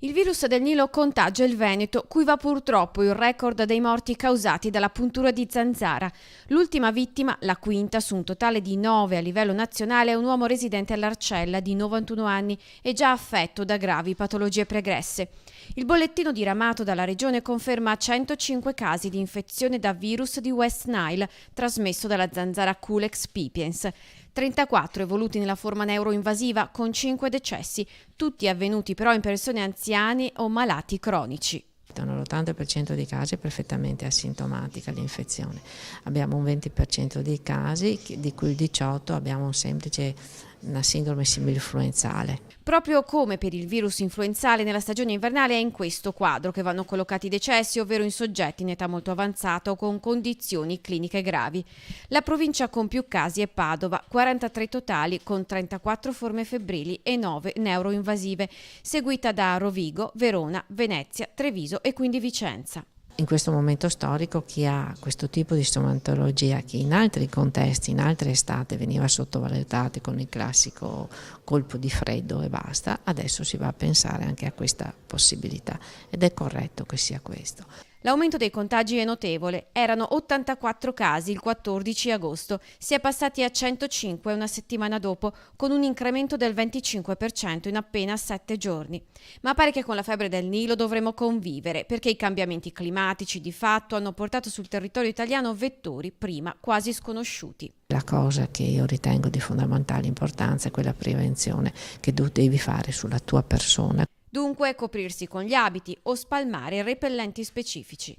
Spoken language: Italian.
Il virus del Nilo contagia il Veneto, cui va purtroppo il record dei morti causati dalla puntura di zanzara. L'ultima vittima, la quinta su un totale di 9 a livello nazionale, è un uomo residente all'Arcella di 91 anni e già affetto da gravi patologie pregresse. Il bollettino diramato dalla regione conferma 105 casi di infezione da virus di West Nile, trasmesso dalla zanzara Culex pipiens. 34 evoluti nella forma neuroinvasiva, con 5 decessi, tutti avvenuti però in persone anziane o malati cronici. L'80% dei casi è perfettamente asintomatica l'infezione. Abbiamo un 20% dei casi, di cui il 18% abbiamo una sindrome similinfluenzale. Proprio come per il virus influenzale nella stagione invernale è in questo quadro che vanno collocati i decessi, ovvero in soggetti in età molto avanzata o con condizioni cliniche gravi. La provincia con più casi è Padova, 43 totali con 34 forme febbrili e 9 neuroinvasive, seguita da Rovigo, Verona, Venezia, Treviso e quindi Vicenza. In questo momento storico chi ha questo tipo di stomatologia, che in altri contesti, in altre estate veniva sottovalutata con il classico colpo di freddo e basta, adesso si va a pensare anche a questa possibilità ed è corretto che sia questo. L'aumento dei contagi è notevole, erano 84 casi il 14 agosto, si è passati a 105 una settimana dopo, con un incremento del 25% in appena 7 giorni. Ma pare che con la febbre del Nilo dovremo convivere, perché i cambiamenti climatici di fatto hanno portato sul territorio italiano vettori prima quasi sconosciuti. La cosa che io ritengo di fondamentale importanza è quella prevenzione che tu devi fare sulla tua persona. Dunque coprirsi con gli abiti o spalmare repellenti specifici.